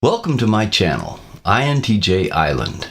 Welcome to my channel, INTJ Island.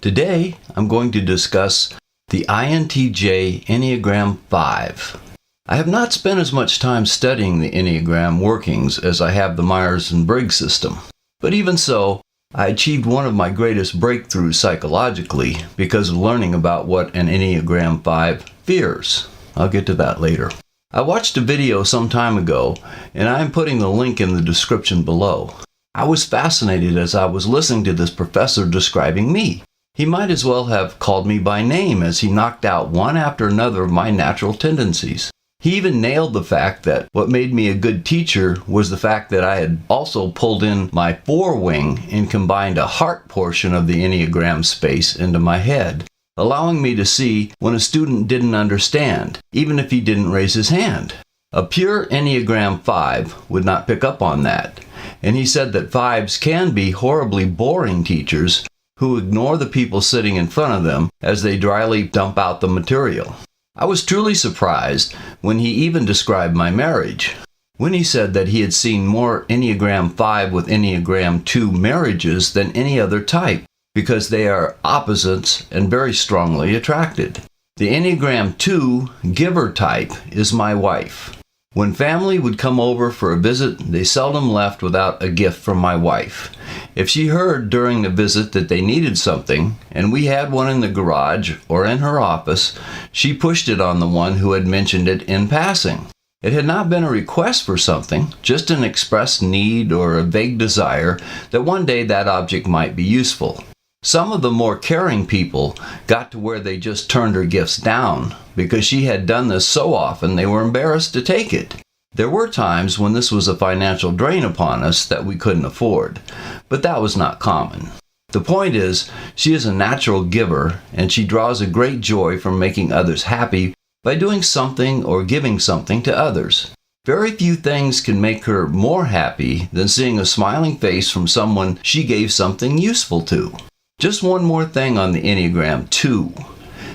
Today, I'm going to discuss the INTJ Enneagram 5. I have not spent as much time studying the Enneagram workings as I have the Myers-Briggs system. But even so, I achieved one of my greatest breakthroughs psychologically because of learning about what an Enneagram 5 fears. I'll get to that later. I watched a video some time ago, and I'm putting the link in the description below. I was fascinated as I was listening to this professor describing me. He might as well have called me by name as he knocked out one after another of my natural tendencies. He even nailed the fact that what made me a good teacher was the fact that I had also pulled in my forewing and combined a heart portion of the Enneagram space into my head, allowing me to see when a student didn't understand, even if he didn't raise his hand. A pure Enneagram 5 would not pick up on that. And he said that 5s can be horribly boring teachers who ignore the people sitting in front of them as they dryly dump out the material. I was truly surprised when he even described my marriage. When he said that he had seen more Enneagram 5 with Enneagram 2 marriages than any other type because they are opposites and very strongly attracted. The Enneagram 2 giver type is my wife. When family would come over for a visit, they seldom left without a gift from my wife. If she heard during the visit that they needed something, and we had one in the garage or in her office, she pushed it on the one who had mentioned it in passing. It had not been a request for something, just an expressed need or a vague desire that one day that object might be useful. Some of the more caring people got to where they just turned her gifts down because she had done this so often they were embarrassed to take it. There were times when this was a financial drain upon us that we couldn't afford, but that was not common. The point is, she is a natural giver and she draws a great joy from making others happy by doing something or giving something to others. Very few things can make her more happy than seeing a smiling face from someone she gave something useful to. Just one more thing on the Enneagram 2.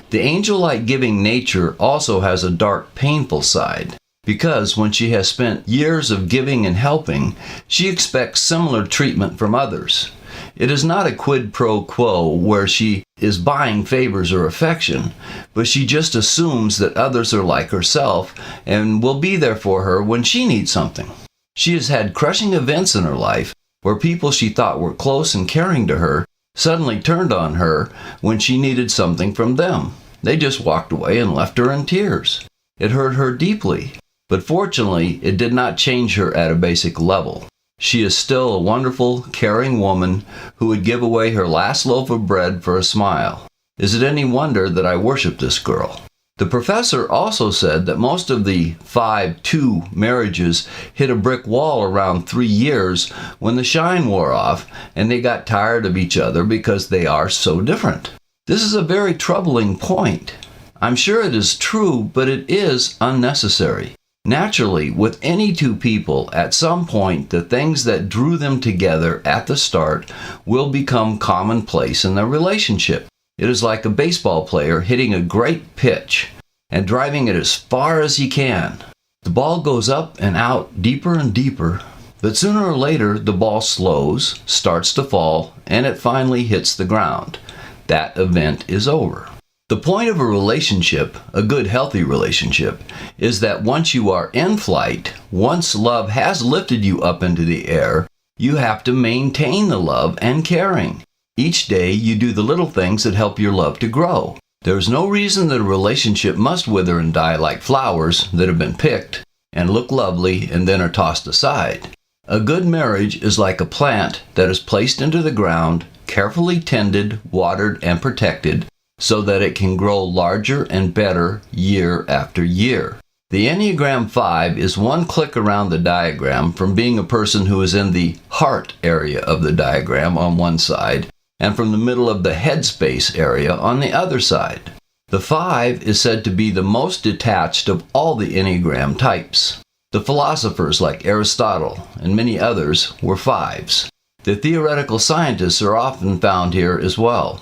The angel-like giving nature also has a dark, painful side, because when she has spent years of giving and helping, she expects similar treatment from others. It is not a quid pro quo where she is buying favors or affection, but she just assumes that others are like herself and will be there for her when she needs something. She has had crushing events in her life where people she thought were close and caring to her suddenly turned on her when she needed something from them. They just walked away and left her in tears. It hurt her deeply, but fortunately, it did not change her at a basic level. She is still a wonderful, caring woman who would give away her last loaf of bread for a smile. Is it any wonder that I worship this girl? The professor also said that most of the 5-2 marriages hit a brick wall around 3 years when the shine wore off and they got tired of each other because they are so different. This is a very troubling point. I'm sure it is true, but it is unnecessary. Naturally, with any two people, at some point, the things that drew them together at the start will become commonplace in their relationship. It is like a baseball player hitting a great pitch and driving it as far as he can. The ball goes up and out deeper and deeper, but sooner or later the ball slows, starts to fall, and it finally hits the ground. That event is over. The point of a relationship, a good healthy relationship, is that once you are in flight, once love has lifted you up into the air, you have to maintain the love and caring. Each day, you do the little things that help your love to grow. There is no reason that a relationship must wither and die like flowers that have been picked and look lovely and then are tossed aside. A good marriage is like a plant that is placed into the ground, carefully tended, watered, and protected so that it can grow larger and better year after year. The Enneagram 5 is one click around the diagram from being a person who is in the heart area of the diagram on one side and from the middle of the headspace area on the other side. The 5 is said to be the most detached of all the Enneagram types. The philosophers like Aristotle and many others were 5s. The theoretical scientists are often found here as well.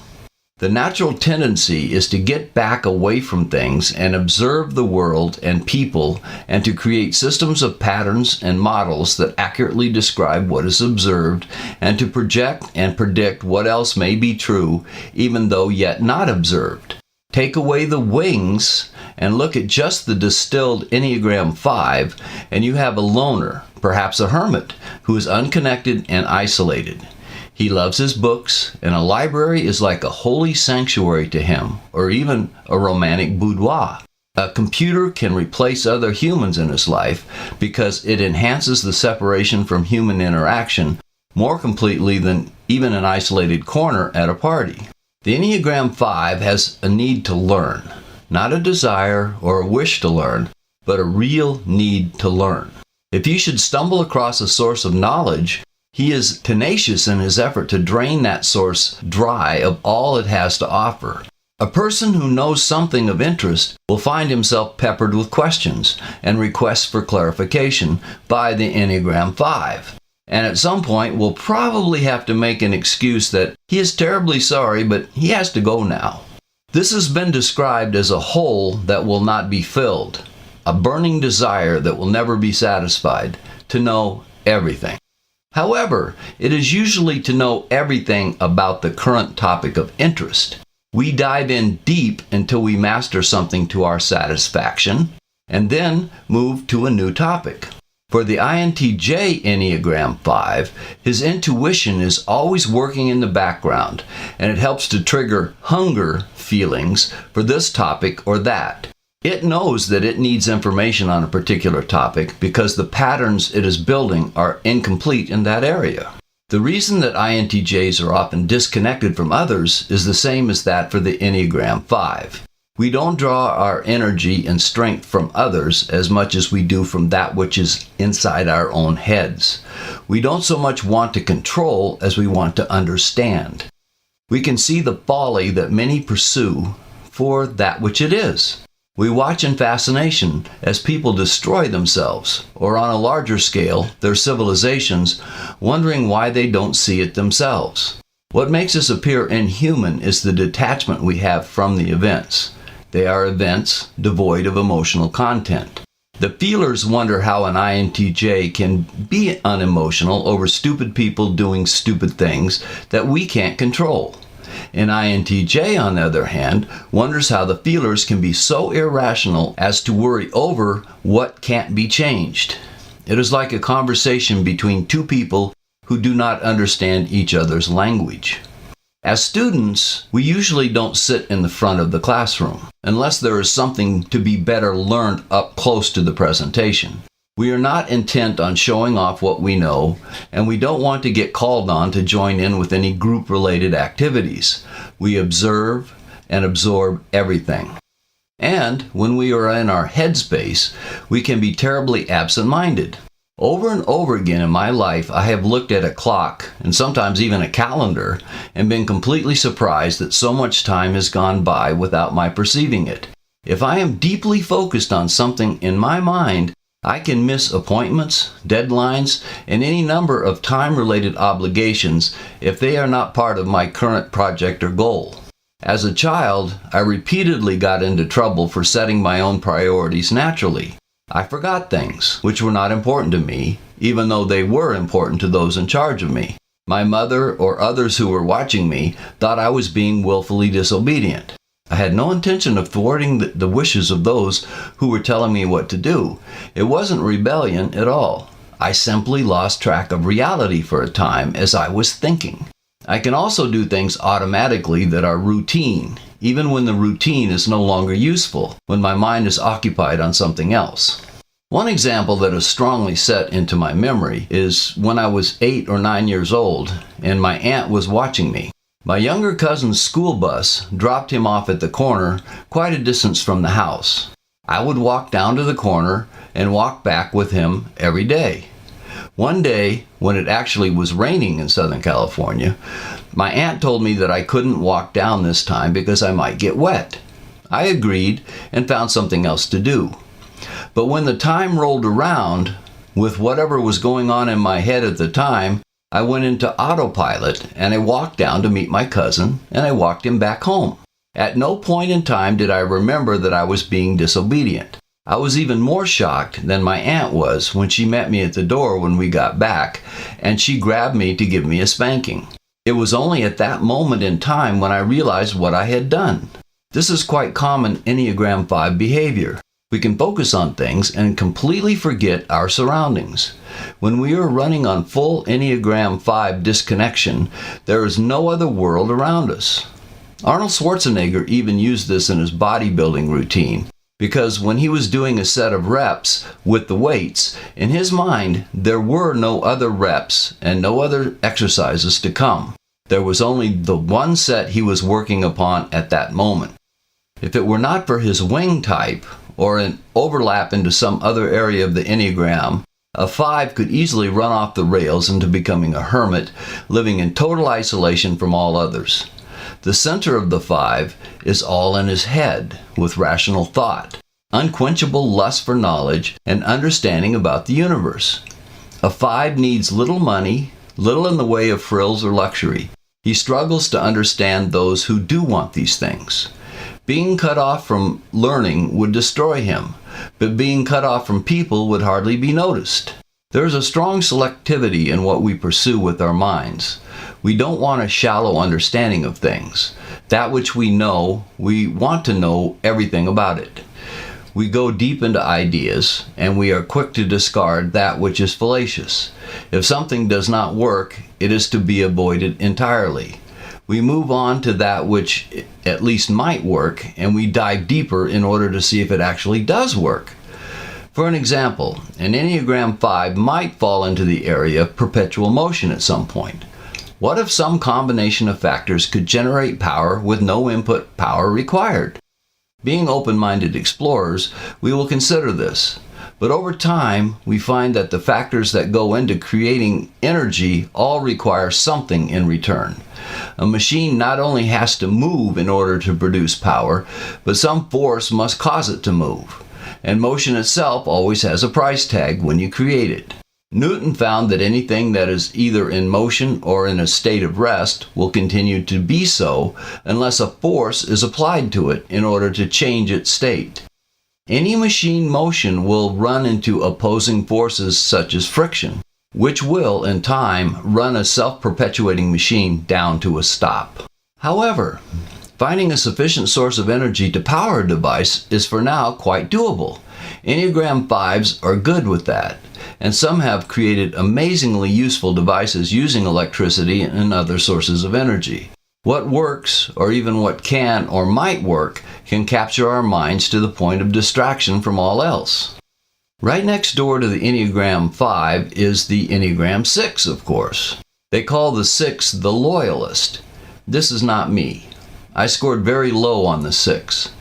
The natural tendency is to get back away from things and observe the world and people and to create systems of patterns and models that accurately describe what is observed and to project and predict what else may be true even though yet not observed. Take away the wings and look at just the distilled Enneagram 5 and you have a loner, perhaps a hermit, who is unconnected and isolated. He loves his books, and a library is like a holy sanctuary to him, or even a romantic boudoir. A computer can replace other humans in his life because it enhances the separation from human interaction more completely than even an isolated corner at a party. The Enneagram 5 has a need to learn, not a desire or a wish to learn, but a real need to learn. If you should stumble across a source of knowledge, he is tenacious in his effort to drain that source dry of all it has to offer. A person who knows something of interest will find himself peppered with questions and requests for clarification by the Enneagram 5. And at some point will probably have to make an excuse that he is terribly sorry, but he has to go now. This has been described as a hole that will not be filled, a burning desire that will never be satisfied, to know everything. However, it is usually to know everything about the current topic of interest. We dive in deep until we master something to our satisfaction, and then move to a new topic. For the INTJ Enneagram 5, his intuition is always working in the background, and it helps to trigger hunger feelings for this topic or that. It knows that it needs information on a particular topic because the patterns it is building are incomplete in that area. The reason that INTJs are often disconnected from others is the same as that for the Enneagram 5. We don't draw our energy and strength from others as much as we do from that which is inside our own heads. We don't so much want to control as we want to understand. We can see the folly that many pursue for that which it is. We watch in fascination as people destroy themselves, or on a larger scale, their civilizations, wondering why they don't see it themselves. What makes us appear inhuman is the detachment we have from the events. They are events devoid of emotional content. The feelers wonder how an INTJ can be unemotional over stupid people doing stupid things that we can't control. An INTJ, on the other hand, wonders how the feelers can be so irrational as to worry over what can't be changed. It is like a conversation between two people who do not understand each other's language. As students, we usually don't sit in the front of the classroom, unless there is something to be better learned up close to the presentation. We are not intent on showing off what we know, and we don't want to get called on to join in with any group-related activities. We observe and absorb everything. And when we are in our headspace, we can be terribly absent-minded. Over and over again in my life, I have looked at a clock, and sometimes even a calendar, and been completely surprised that so much time has gone by without my perceiving it. If I am deeply focused on something in my mind, I can miss appointments, deadlines, and any number of time-related obligations if they are not part of my current project or goal. As a child, I repeatedly got into trouble for setting my own priorities naturally. I forgot things which were not important to me, even though they were important to those in charge of me. My mother or others who were watching me thought I was being willfully disobedient. I had no intention of thwarting the wishes of those who were telling me what to do. It wasn't rebellion at all. I simply lost track of reality for a time as I was thinking. I can also do things automatically that are routine, even when the routine is no longer useful, when my mind is occupied on something else. One example that is strongly set into my memory is when I was 8 or 9 years old and my aunt was watching me. My younger cousin's school bus dropped him off at the corner quite a distance from the house. I would walk down to the corner and walk back with him every day. One day, when it actually was raining in Southern California, my aunt told me that I couldn't walk down this time because I might get wet. I agreed and found something else to do. But when the time rolled around, with whatever was going on in my head at the time, I went into autopilot and I walked down to meet my cousin and I walked him back home. At no point in time did I remember that I was being disobedient. I was even more shocked than my aunt was when she met me at the door when we got back and she grabbed me to give me a spanking. It was only at that moment in time when I realized what I had done. This is quite common Enneagram 5 behavior. We can focus on things and completely forget our surroundings. When we are running on full Enneagram 5 disconnection, there is no other world around us. Arnold Schwarzenegger even used this in his bodybuilding routine, because when he was doing a set of reps with the weights, in his mind there were no other reps and no other exercises to come. There was only the one set he was working upon at that moment. If it were not for his wing type, or an overlap into some other area of the Enneagram, a 5 could easily run off the rails into becoming a hermit, living in total isolation from all others. The center of the 5 is all in his head, with rational thought, unquenchable lust for knowledge, and understanding about the universe. A 5 needs little money, little in the way of frills or luxury. He struggles to understand those who do want these things. Being cut off from learning would destroy him, but being cut off from people would hardly be noticed. There is a strong selectivity in what we pursue with our minds. We don't want a shallow understanding of things. That which we know, we want to know everything about it. We go deep into ideas, and we are quick to discard that which is fallacious. If something does not work, it is to be avoided entirely. We move on to that which at least might work, and we dive deeper in order to see if it actually does work. For an example, an Enneagram 5 might fall into the area of perpetual motion at some point. What if some combination of factors could generate power with no input power required? Being open-minded explorers, we will consider this. But over time, we find that the factors that go into creating energy all require something in return. A machine not only has to move in order to produce power, but some force must cause it to move. And motion itself always has a price tag when you create it. Newton found that anything that is either in motion or in a state of rest will continue to be so unless a force is applied to it in order to change its state. Any machine motion will run into opposing forces such as friction, which will, in time, run a self-perpetuating machine down to a stop. However, finding a sufficient source of energy to power a device is for now quite doable. Enneagram 5s are good with that, and some have created amazingly useful devices using electricity and other sources of energy. What works, or even what can or might work, can capture our minds to the point of distraction from all else. Right next door to the Enneagram 5 is the Enneagram 6, of course. They call the 6 the loyalist. This is not me. I scored very low on the 6.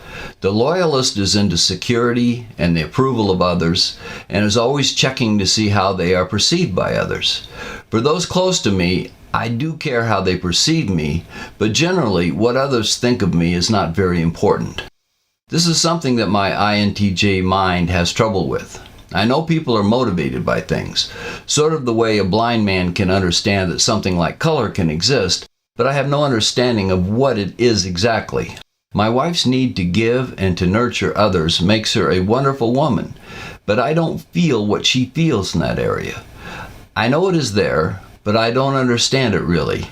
The loyalist is into security and the approval of others, and is always checking to see how they are perceived by others. For those close to me, I do care how they perceive me, but generally what others think of me is not very important. This is something that my INTJ mind has trouble with. I know people are motivated by things, sort of the way a blind man can understand that something like color can exist, but I have no understanding of what it is exactly. My wife's need to give and to nurture others makes her a wonderful woman, but I don't feel what she feels in that area. I know it is there, but I don't understand it really.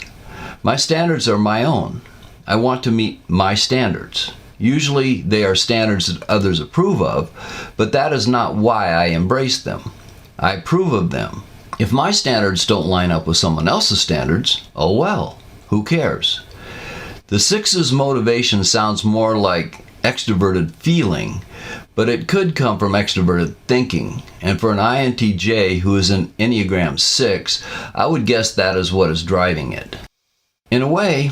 My standards are my own. I want to meet my standards. Usually they are standards that others approve of, but that is not why I embrace them. I approve of them. If my standards don't line up with someone else's standards, oh well, who cares? The 6's motivation sounds more like extroverted feeling, but it could come from extroverted thinking. And for an INTJ who is an Enneagram 6, I would guess that is what is driving it. In a way,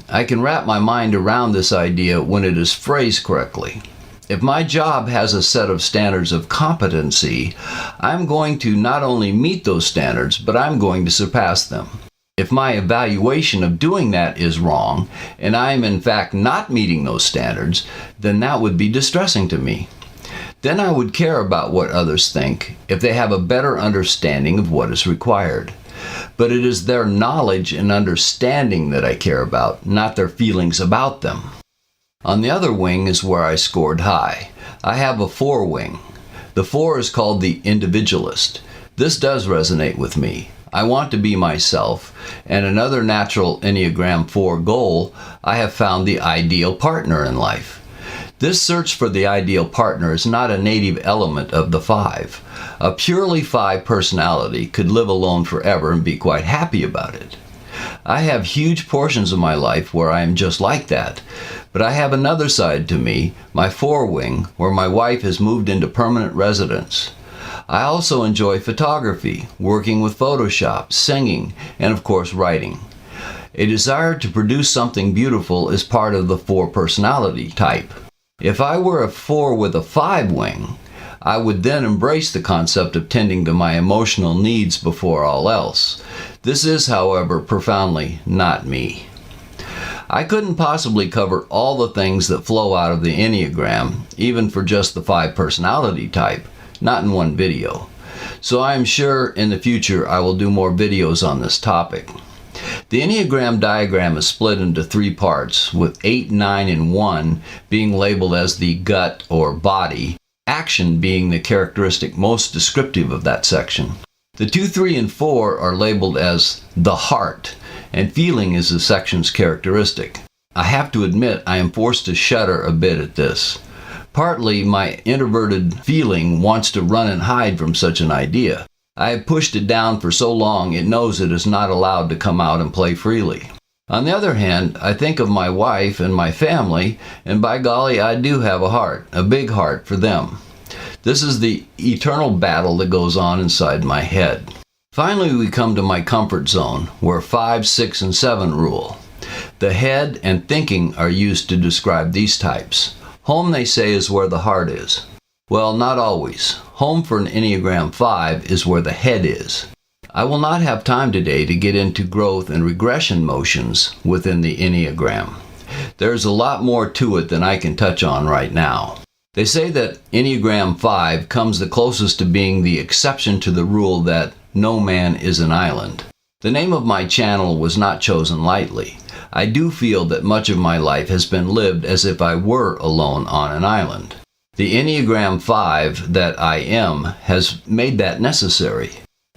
I can wrap my mind around this idea when it is phrased correctly. If my job has a set of standards of competency, I'm going to not only meet those standards, but I'm going to surpass them. If my evaluation of doing that is wrong, and I am in fact not meeting those standards, then that would be distressing to me. Then I would care about what others think if they have a better understanding of what is required. but it is their knowledge and understanding that I care about, not their feelings about them. On the other wing is where I scored high. I have a 4 wing. The 4 is called the individualist. This does resonate with me. I want to be myself, and another natural Enneagram 4 goal, I have found the ideal partner in life. This search for the ideal partner is not a native element of the 5. A purely 5 personality could live alone forever and be quite happy about it. I have huge portions of my life where I am just like that, but I have another side to me, my 4 wing, where my wife has moved into permanent residence. I also enjoy photography, working with Photoshop, singing, and of course writing. A desire to produce something beautiful is part of the 4 personality type. If I were a 4 with a 5 wing, I would then embrace the concept of tending to my emotional needs before all else. This is, however, profoundly not me. I couldn't possibly cover all the things that flow out of the Enneagram, even for just the 5 personality type, not in one video. So I am sure in the future I will do more videos on this topic. The Enneagram diagram is split into 3 parts, with 8, 9, and 1 being labeled as the gut or body, action being the characteristic most descriptive of that section. The 2, 3, and 4 are labeled as the heart, and feeling is the section's characteristic. I have to admit I am forced to shudder a bit at this. Partly my introverted feeling wants to run and hide from such an idea. I have pushed it down for so long it knows it is not allowed to come out and play freely. On the other hand, I think of my wife and my family, and by golly, I do have a heart, a big heart for them. This is the eternal battle that goes on inside my head. Finally, we come to my comfort zone, where 5, 6, and 7 rule. The head and thinking are used to describe these types. Home, they say, is where the heart is. Well, not always. Home for an Enneagram 5 is where the head is. I will not have time today to get into growth and regression motions within the Enneagram. There's a lot more to it than I can touch on right now. They say that Enneagram 5 comes the closest to being the exception to the rule that no man is an island. The name of my channel was not chosen lightly. I do feel that much of my life has been lived as if I were alone on an island. The Enneagram 5 that I am has made that necessary.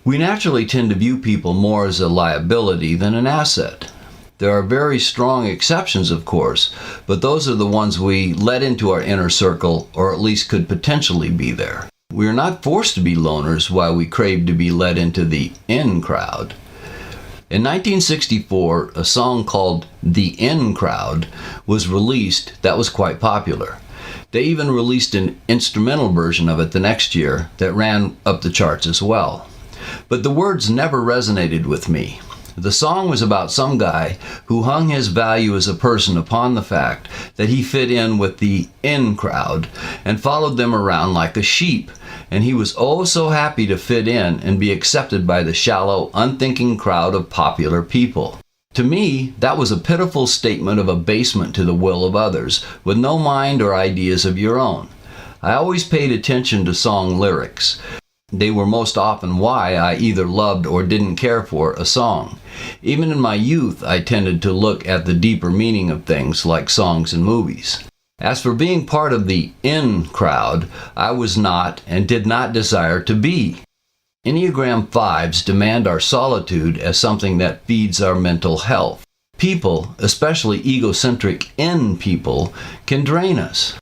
We naturally tend to view people more as a liability than an asset. There are very strong exceptions, of course, but those are the ones we let into our inner circle, or at least could potentially be there. We are not forced to be loners while we crave to be let into the in crowd. In 1964, a song called The In Crowd was released that was quite popular. They even released an instrumental version of it the next year that ran up the charts as well. But the words never resonated with me. The song was about some guy who hung his value as a person upon the fact that he fit in with the in crowd and followed them around like a sheep, and he was oh so happy to fit in and be accepted by the shallow, unthinking crowd of popular people. To me, that was a pitiful statement of abasement to the will of others, with no mind or ideas of your own. I always paid attention to song lyrics. They were most often why I either loved or didn't care for a song. Even in my youth, I tended to look at the deeper meaning of things like songs and movies. As for being part of the in crowd, I was not and did not desire to be. Enneagram 5s demand our solitude as something that feeds our mental health. People, especially egocentric in people, can drain us.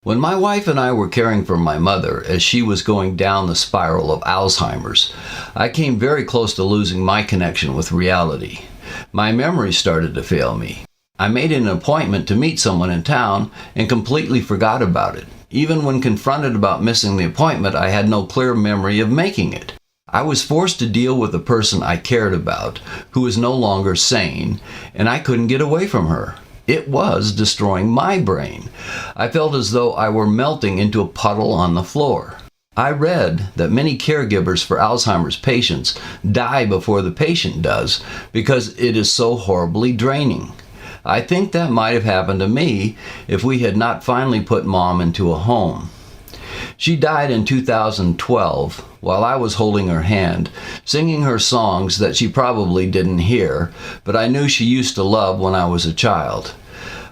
When my wife and I were caring for my mother as she was going down the spiral of Alzheimer's, I came very close to losing my connection with reality. My memory started to fail me. I made an appointment to meet someone in town and completely forgot about it. Even when confronted about missing the appointment, I had no clear memory of making it. I was forced to deal with a person I cared about, who is no longer sane, and I couldn't get away from her. It was destroying my brain. I felt as though I were melting into a puddle on the floor. I read that many caregivers for Alzheimer's patients die before the patient does because it is so horribly draining. I think that might have happened to me if we had not finally put Mom into a home. She died in 2012 while I was holding her hand, singing her songs that she probably didn't hear, but I knew she used to love when I was a child.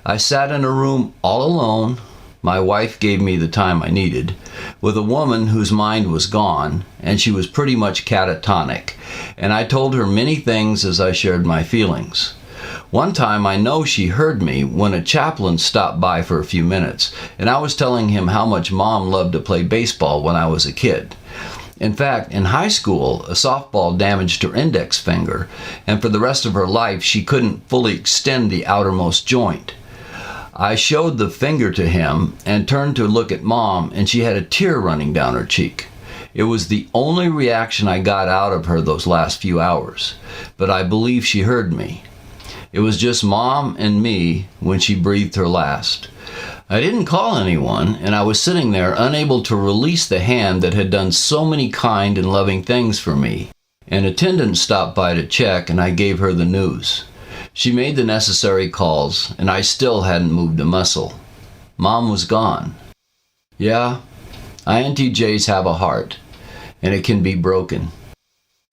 I sat in a room all alone. My wife gave me the time I needed, with a woman whose mind was gone, and she was pretty much catatonic, and I told her many things as I shared my feelings. One time I know she heard me when a chaplain stopped by for a few minutes, and I was telling him how much Mom loved to play baseball when I was a kid. In fact, in high school, a softball damaged her index finger, and for the rest of her life she couldn't fully extend the outermost joint. I showed the finger to him and turned to look at Mom, and she had a tear running down her cheek. It was the only reaction I got out of her those last few hours, but I believe she heard me. It was just Mom and me when she breathed her last. I didn't call anyone, and I was sitting there unable to release the hand that had done so many kind and loving things for me. An attendant stopped by to check, and I gave her the news. She made the necessary calls, and I still hadn't moved a muscle. Mom was gone. Yeah, INTJs have a heart, and it can be broken.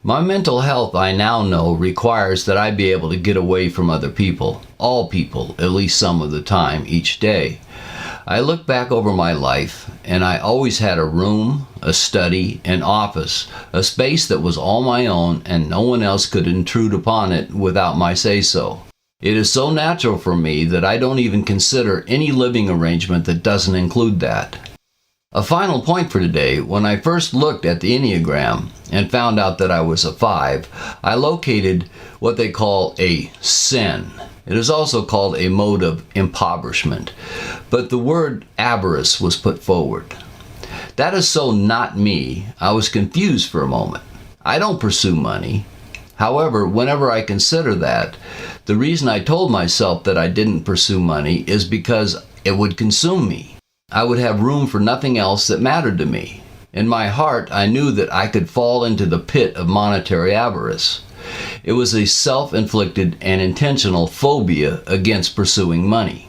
My mental health, I now know, requires that I be able to get away from other people, all people, at least some of the time, each day. I look back over my life, and I always had a room, a study, an office, a space that was all my own, and no one else could intrude upon it without my say-so. It is so natural for me that I don't even consider any living arrangement that doesn't include that. A final point for today: when I first looked at the Enneagram and found out that I was a 5, I located what they call a sin. It is also called a mode of impoverishment, but the word avarice was put forward. That is so not me. I was confused for a moment. I don't pursue money. However, whenever I consider that, the reason I told myself that I didn't pursue money is because it would consume me. I would have room for nothing else that mattered to me. In my heart, I knew that I could fall into the pit of monetary avarice. It was a self-inflicted and intentional phobia against pursuing money.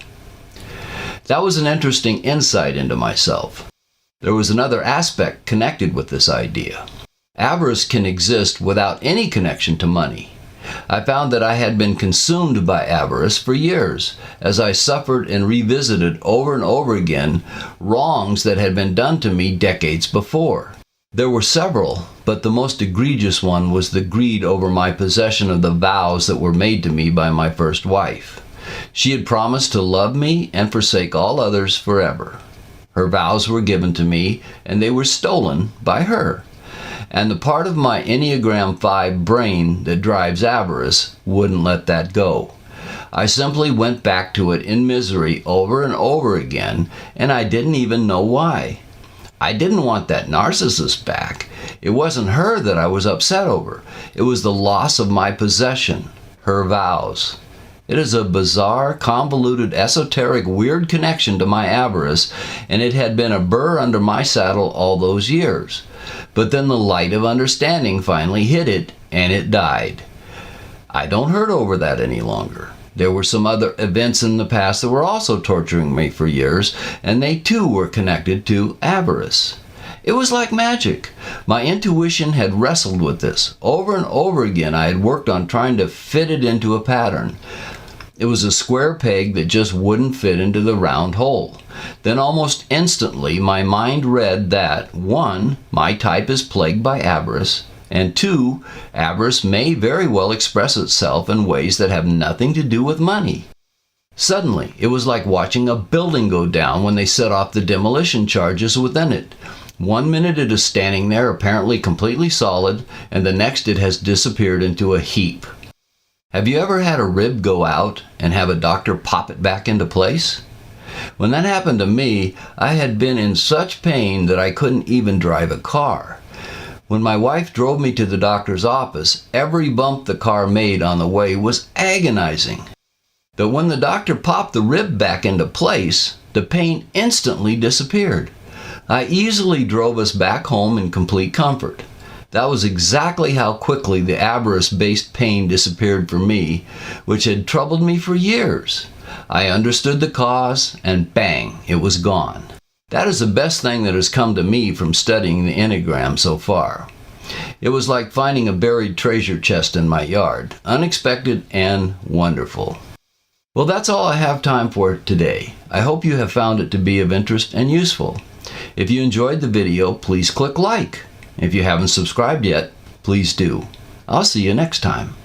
That was an interesting insight into myself. There was another aspect connected with this idea. Avarice can exist without any connection to money. I found that I had been consumed by avarice for years, as I suffered and revisited over and over again wrongs that had been done to me decades before. There were several, but the most egregious one was the greed over my possession of the vows that were made to me by my first wife. She had promised to love me and forsake all others forever. Her vows were given to me, and they were stolen by her. And the part of my Enneagram 5 brain that drives avarice wouldn't let that go. I simply went back to it in misery over and over again, and I didn't even know why. I didn't want that narcissist back. It wasn't her that I was upset over. It was the loss of my possession, her vows. It is a bizarre, convoluted, esoteric, weird connection to my avarice, and it had been a burr under my saddle all those years. But then the light of understanding finally hit it, and it died. I don't hurt over that any longer. There were some other events in the past that were also torturing me for years, and they too were connected to avarice. It was like magic. My intuition had wrestled with this. Over and over again, I had worked on trying to fit it into a pattern. It was a square peg that just wouldn't fit into the round hole. Then almost instantly, my mind read that, 1, my type is plagued by avarice, and 2, avarice may very well express itself in ways that have nothing to do with money. Suddenly, it was like watching a building go down when they set off the demolition charges within it. 1 minute it is standing there apparently completely solid, and the next it has disappeared into a heap. Have you ever had a rib go out and have a doctor pop it back into place? When that happened to me, I had been in such pain that I couldn't even drive a car. When my wife drove me to the doctor's office, every bump the car made on the way was agonizing. But when the doctor popped the rib back into place, the pain instantly disappeared. I easily drove us back home in complete comfort. That was exactly how quickly the avarice-based pain disappeared for me, which had troubled me for years. I understood the cause, and bang, it was gone. That is the best thing that has come to me from studying the Enneagram so far. It was like finding a buried treasure chest in my yard, unexpected and wonderful. Well, that's all I have time for today. I hope you have found it to be of interest and useful. If you enjoyed the video, please click like. If you haven't subscribed yet, please do. I'll see you next time.